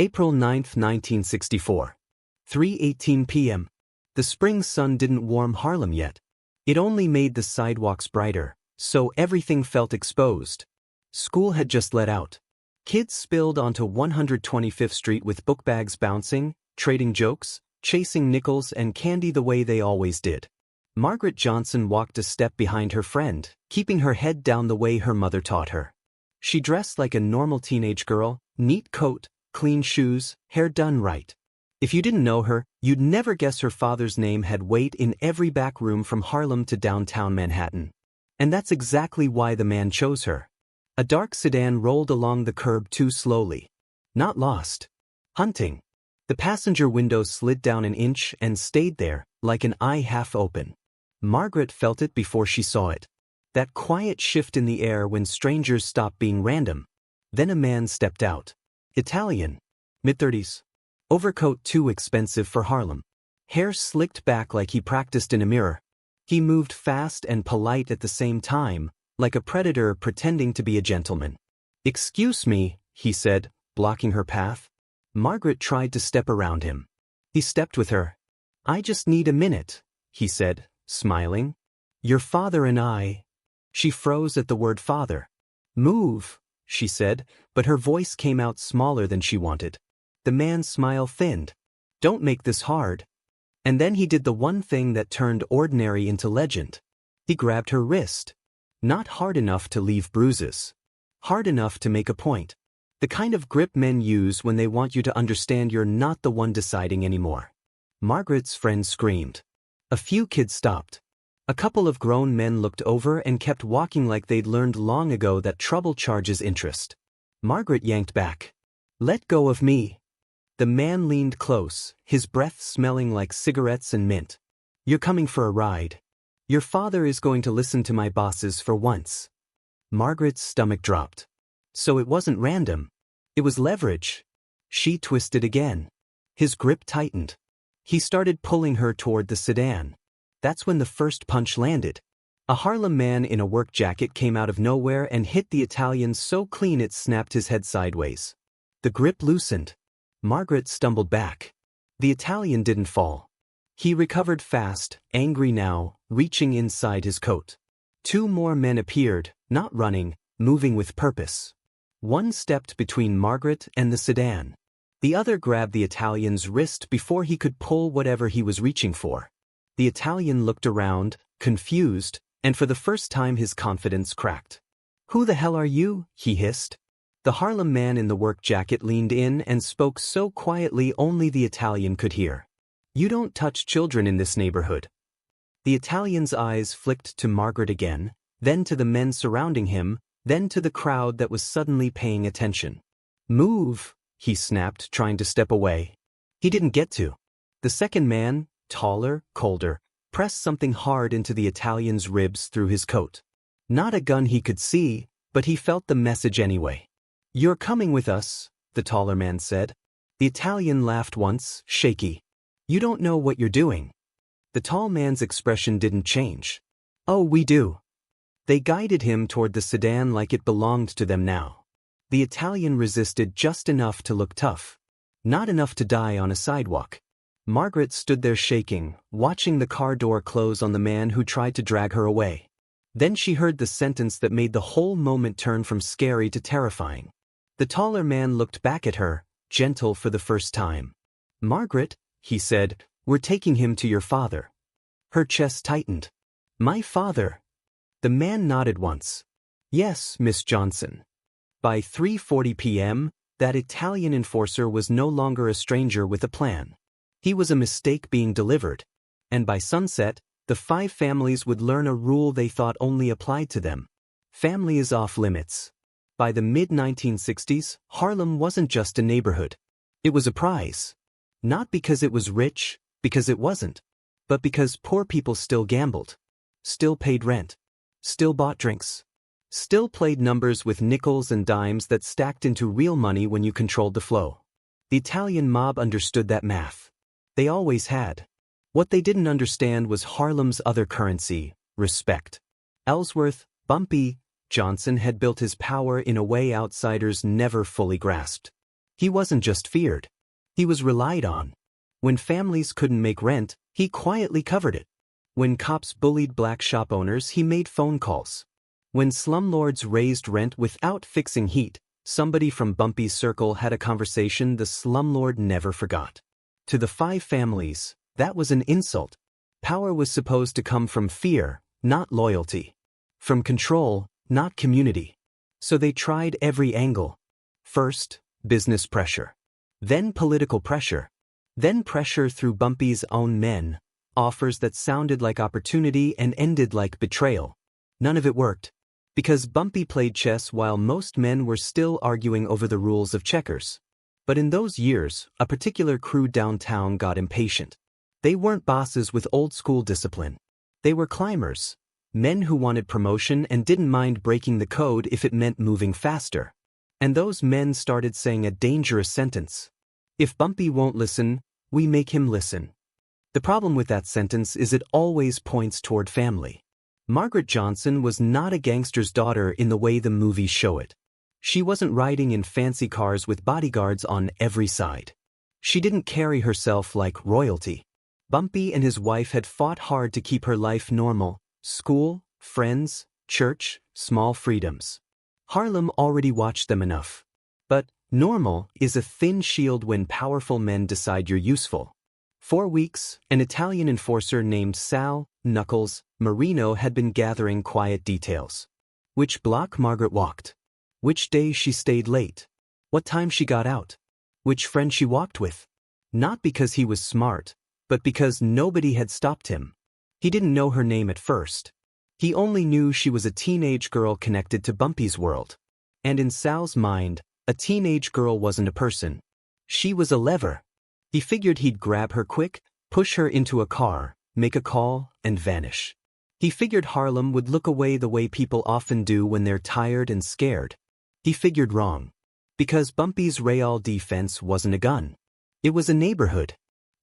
April 9, 1964. 3:18 p.m. The spring sun didn't warm Harlem yet. It only made the sidewalks brighter, so everything felt exposed. School had just let out. Kids spilled onto 125th Street with book bags bouncing, trading jokes, chasing nickels and candy the way they always did. Margaret Johnson walked a step behind her friend, keeping her head down the way her mother taught her. She dressed like a normal teenage girl, neat coat, clean shoes, hair done right. If you didn't know her, you'd never guess her father's name had weight in every back room from Harlem to downtown Manhattan. And that's exactly why the man chose her. A dark sedan rolled along the curb too slowly. Not lost. Hunting. The passenger window slid down an inch and stayed there, like an eye half open. Margaret felt it before she saw it. That quiet shift in the air when strangers stopped being random. Then a man stepped out. Italian. Mid-30s. Overcoat too expensive for Harlem. Hair slicked back like he practiced in a mirror. He moved fast and polite at the same time, like a predator pretending to be a gentleman. "Excuse me," he said, blocking her path. Margaret tried to step around him. He stepped with her. "I just need a minute," he said, smiling. "Your father and I—" She froze at the word father. "Move," she said, but her voice came out smaller than she wanted. The man's smile thinned. "Don't make this hard." And then he did the one thing that turned ordinary into legend. He grabbed her wrist. Not hard enough to leave bruises. Hard enough to make a point. The kind of grip men use when they want you to understand you're not the one deciding anymore. Margaret's friend screamed. A few kids stopped. A couple of grown men looked over and kept walking like they'd learned long ago that trouble charges interest. Margaret yanked back. "Let go of me." The man leaned close, his breath smelling like cigarettes and mint. "You're coming for a ride. Your father is going to listen to my bosses for once." Margaret's stomach dropped. So it wasn't random. It was leverage. She twisted again. His grip tightened. He started pulling her toward the sedan. That's when the first punch landed. A Harlem man in a work jacket came out of nowhere and hit the Italian so clean it snapped his head sideways. The grip loosened. Margaret stumbled back. The Italian didn't fall. He recovered fast, angry now, reaching inside his coat. Two more men appeared, not running, moving with purpose. One stepped between Margaret and the sedan. The other grabbed the Italian's wrist before he could pull whatever he was reaching for. The Italian looked around, confused, and for the first time his confidence cracked. "Who the hell are you?" he hissed. The Harlem man in the work jacket leaned in and spoke so quietly only the Italian could hear. "You don't touch children in this neighborhood." The Italian's eyes flicked to Margaret again, then to the men surrounding him, then to the crowd that was suddenly paying attention. "Move," he snapped, trying to step away. He didn't get to. The second man, taller, colder, pressed something hard into the Italian's ribs through his coat. Not a gun he could see, but he felt the message anyway. "You're coming with us," the taller man said. The Italian laughed once, shaky. "You don't know what you're doing." The tall man's expression didn't change. "Oh, we do." They guided him toward the sedan like it belonged to them now. The Italian resisted just enough to look tough. Not enough to die on a sidewalk. Margaret stood there shaking, watching the car door close on the man who tried to drag her away. Then she heard the sentence that made the whole moment turn from scary to terrifying. The taller man looked back at her, gentle for the first time. "Margaret," he said, "we're taking him to your father." Her chest tightened. "My father?" The man nodded once. "Yes, Miss Johnson." By 3:40 p.m., that Italian enforcer was no longer a stranger with a plan. He was a mistake being delivered. And by sunset, the five families would learn a rule they thought only applied to them. Family is off limits. By the mid-1960s, Harlem wasn't just a neighborhood. It was a prize. Not because it was rich, because it wasn't, but because poor people still gambled, still paid rent, still bought drinks, still played numbers with nickels and dimes that stacked into real money when you controlled the flow. The Italian mob understood that math. They always had. What they didn't understand was Harlem's other currency, respect. Ellsworth, Bumpy Johnson had built his power in a way outsiders never fully grasped. He wasn't just feared. He was relied on. When families couldn't make rent, he quietly covered it. When cops bullied black shop owners, he made phone calls. When slumlords raised rent without fixing heat, somebody from Bumpy's circle had a conversation the slumlord never forgot. To the 5 families, that was an insult. Power was supposed to come from fear, not loyalty. From control, not community. So they tried every angle. First, business pressure. Then political pressure. Then pressure through Bumpy's own men. Offers that sounded like opportunity and ended like betrayal. None of it worked. Because Bumpy played chess while most men were still arguing over the rules of checkers. But in those years, a particular crew downtown got impatient. They weren't bosses with old-school discipline. They were climbers. Men who wanted promotion and didn't mind breaking the code if it meant moving faster. And those men started saying a dangerous sentence. If Bumpy won't listen, we make him listen. The problem with that sentence is it always points toward family. Margaret Johnson was not a gangster's daughter in the way the movies show it. She wasn't riding in fancy cars with bodyguards on every side. She didn't carry herself like royalty. Bumpy and his wife had fought hard to keep her life normal: school, friends, church, small freedoms. Harlem already watched them enough. But normal is a thin shield when powerful men decide you're useful. 4 weeks, an Italian enforcer named Sal Knuckles Marino had been gathering quiet details. Which block Margaret walked. Which day she stayed late. What time she got out. Which friend she walked with. Not because he was smart, but because nobody had stopped him. He didn't know her name at first. He only knew she was a teenage girl connected to Bumpy's world. And in Sal's mind, a teenage girl wasn't a person. She was a lever. He figured he'd grab her quick, push her into a car, make a call, and vanish. He figured Harlem would look away the way people often do when they're tired and scared. He figured wrong. Because Bumpy's Real defense wasn't a gun. It was a neighborhood.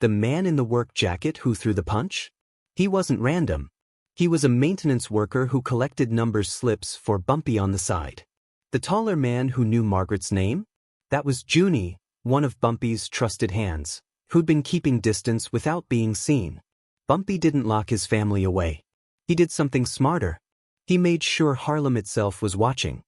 The man in the work jacket who threw the punch? He wasn't random. He was a maintenance worker who collected numbers slips for Bumpy on the side. The taller man who knew Margaret's name? That was Junie, one of Bumpy's trusted hands, who'd been keeping distance without being seen. Bumpy didn't lock his family away. He did something smarter. He made sure Harlem itself was watching.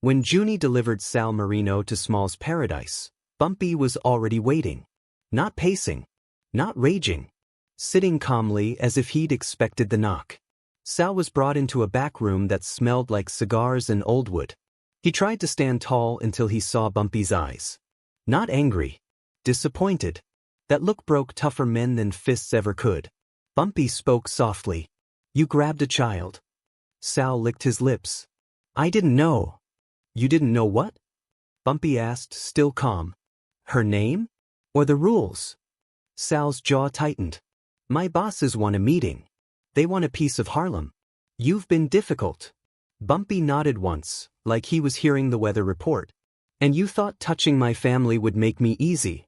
When Junie delivered Sal Marino to Small's paradise, Bumpy was already waiting. Not pacing. Not raging. Sitting calmly as if he'd expected the knock. Sal was brought into a back room that smelled like cigars and old wood. He tried to stand tall until he saw Bumpy's eyes. Not angry. Disappointed. That look broke tougher men than fists ever could. Bumpy spoke softly. "You grabbed a child." Sal licked his lips. "I didn't know." "You didn't know what?" Bumpy asked, still calm. "Her name? Or the rules?" Sal's jaw tightened. "My bosses want a meeting. They want a piece of Harlem. You've been difficult." Bumpy nodded once, like he was hearing the weather report. "And you thought touching my family would make me easy."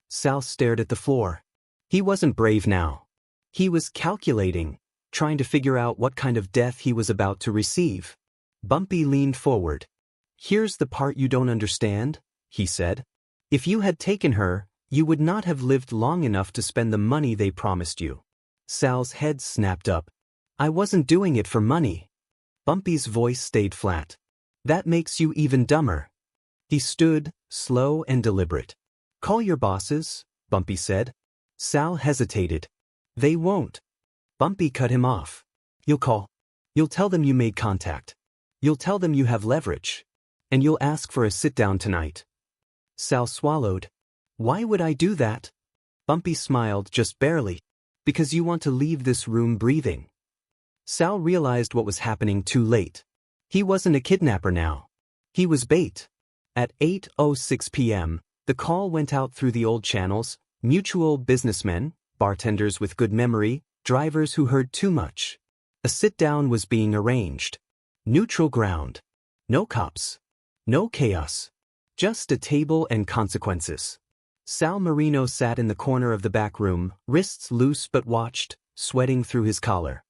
Sal stared at the floor. He wasn't brave now. He was calculating, trying to figure out what kind of death he was about to receive. Bumpy leaned forward. "Here's the part you don't understand," he said. "If you had taken her, you would not have lived long enough to spend the money they promised you." Sal's head snapped up. "I wasn't doing it for money." Bumpy's voice stayed flat. "That makes you even dumber." He stood, slow and deliberate. "Call your bosses," Bumpy said. Sal hesitated. "They won't." Bumpy cut him off. "You'll call. You'll tell them you made contact. You'll tell them you have leverage. And you'll ask for a sit-down tonight." Sal swallowed. "Why would I do that?" Bumpy smiled, just barely. "Because you want to leave this room breathing." Sal realized what was happening too late. He wasn't a kidnapper now. He was bait. At 8:06 p.m., the call went out through the old channels: mutual businessmen, bartenders with good memory, drivers who heard too much. A sit-down was being arranged. Neutral ground. No cops. No chaos. Just a table and consequences. Sal Marino sat in the corner of the back room, wrists loose, but watched, sweating through his collar.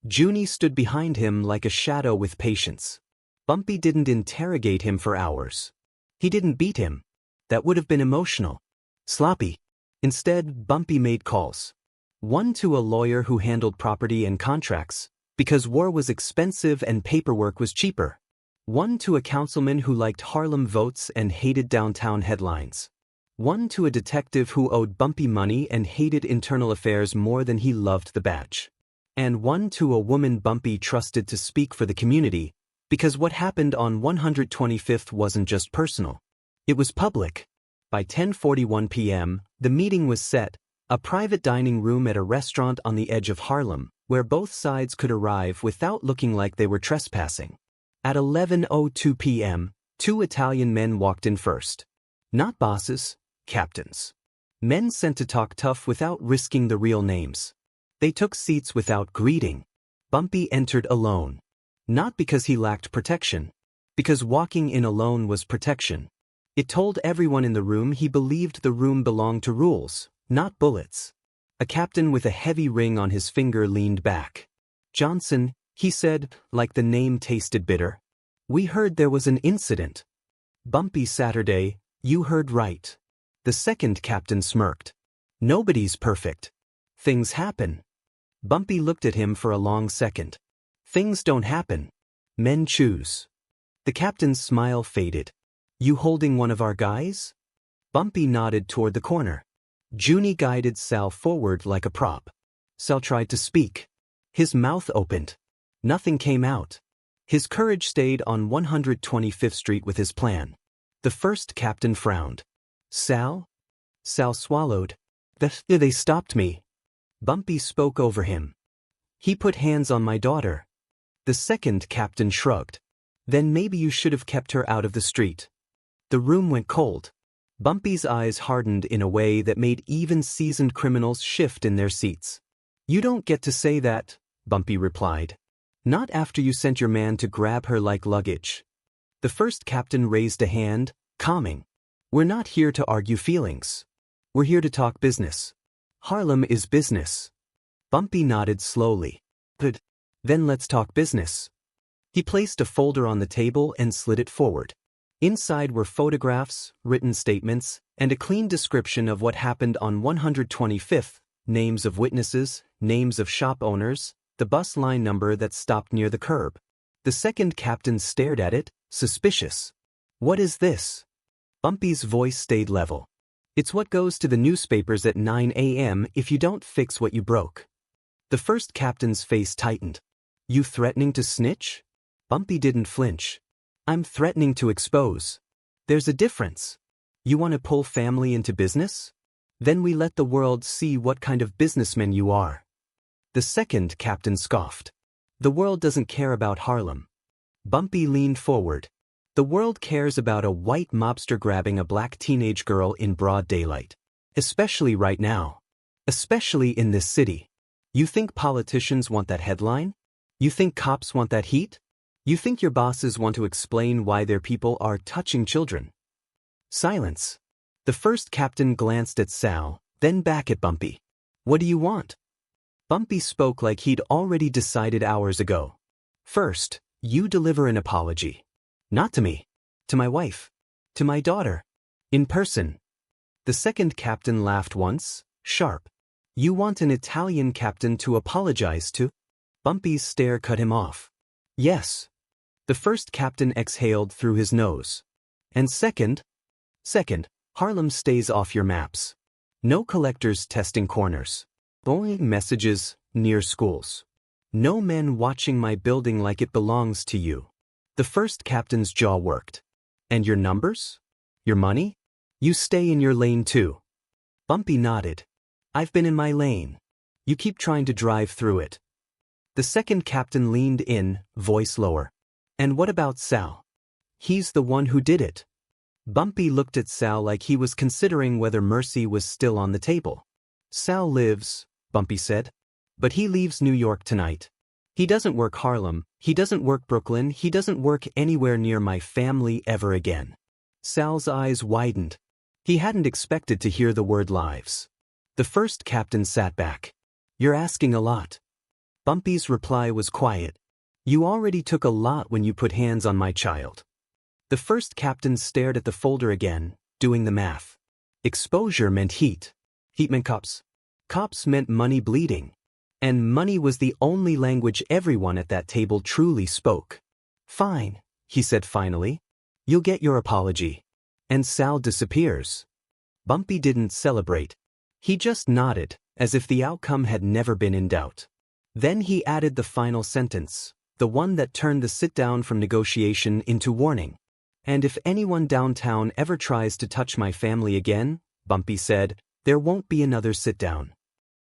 Junie stood behind him like a shadow with patience. Bumpy didn't interrogate him for hours. He didn't beat him. That would have been emotional. Sloppy. Instead, Bumpy made calls. One to a lawyer who handled property and contracts, because war was expensive and paperwork was cheaper. One to a councilman who liked Harlem votes and hated downtown headlines. One to a detective who owed Bumpy money and hated internal affairs more than he loved the badge. And one to a woman Bumpy trusted to speak for the community, because what happened on 125th wasn't just personal. It was public. By 10:41 p.m., the meeting was set, a private dining room at a restaurant on the edge of Harlem, where both sides could arrive without looking like they were trespassing. At 11:02 p.m., two Italian men walked in first. Not bosses, captains. Men sent to talk tough without risking the real names. They took seats without greeting. Bumpy entered alone. Not because he lacked protection. Because walking in alone was protection. It told everyone in the room he believed the room belonged to rules, not bullets. A captain with a heavy ring on his finger leaned back. Johnson, he said, like the name tasted bitter. We heard there was an incident. Bumpy Saturday, you heard right. The second captain smirked. Nobody's perfect. Things happen. Bumpy looked at him for a long second. Things don't happen. Men choose. The captain's smile faded. You holding one of our guys? Bumpy nodded toward the corner. Junie guided Sal forward like a prop. Sal tried to speak. His mouth opened. Nothing came out. His courage stayed on 125th Street with his plan. The first captain frowned. Sal? Sal swallowed. They stopped me. Bumpy spoke over him. He put hands on my daughter. The second captain shrugged. Then maybe you should have kept her out of the street. The room went cold. Bumpy's eyes hardened in a way that made even seasoned criminals shift in their seats. You don't get to say that, Bumpy replied. Not after you sent your man to grab her like luggage. The first captain raised a hand, calming. We're not here to argue feelings. We're here to talk business. Harlem is business. Bumpy nodded slowly. Good. Then let's talk business. He placed a folder on the table and slid it forward. Inside were photographs, written statements, and a clean description of what happened on 125th, names of witnesses, names of shop owners, the bus line number that stopped near the curb. The second captain stared at it, suspicious. What is this? Bumpy's voice stayed level. It's what goes to the newspapers at 9 a.m. if you don't fix what you broke. The first captain's face tightened. You threatening to snitch? Bumpy didn't flinch. I'm threatening to expose. There's a difference. You want to pull family into business? Then we let the world see what kind of businessman you are. The second captain scoffed. The world doesn't care about Harlem. Bumpy leaned forward. The world cares about a white mobster grabbing a black teenage girl in broad daylight. Especially right now. Especially in this city. You think politicians want that headline? You think cops want that heat? You think your bosses want to explain why their people are touching children? Silence. The first captain glanced at Sal, then back at Bumpy. What do you want? Bumpy spoke like he'd already decided hours ago. First, you deliver an apology. Not to me. To my wife. To my daughter. In person. The second captain laughed once, sharp. You want an Italian captain to apologize to? Bumpy's stare cut him off. Yes. The first captain exhaled through his nose. And second, Harlem stays off your maps. No collectors testing corners. Only messages near schools. No men watching my building like it belongs to you. The first captain's jaw worked. And your numbers? Your money? You stay in your lane too. Bumpy nodded. I've been in my lane. You keep trying to drive through it. The second captain leaned in, voice lower. And what about Sal? He's the one who did it. Bumpy looked at Sal like he was considering whether mercy was still on the table. Sal lives, Bumpy said. But he leaves New York tonight. He doesn't work Harlem, he doesn't work Brooklyn, he doesn't work anywhere near my family ever again. Sal's eyes widened. He hadn't expected to hear the word lives. The first captain sat back. You're asking a lot. Bumpy's reply was quiet. You already took a lot when you put hands on my child. The first captain stared at the folder again, doing the math. Exposure meant heat. Heat meant cops. Cops meant money bleeding. And money was the only language everyone at that table truly spoke. Fine, he said finally. You'll get your apology. And Sal disappears. Bumpy didn't celebrate. He just nodded, as if the outcome had never been in doubt. Then he added the final sentence, the one that turned the sit-down from negotiation into warning. And if anyone downtown ever tries to touch my family again, Bumpy said, there won't be another sit-down.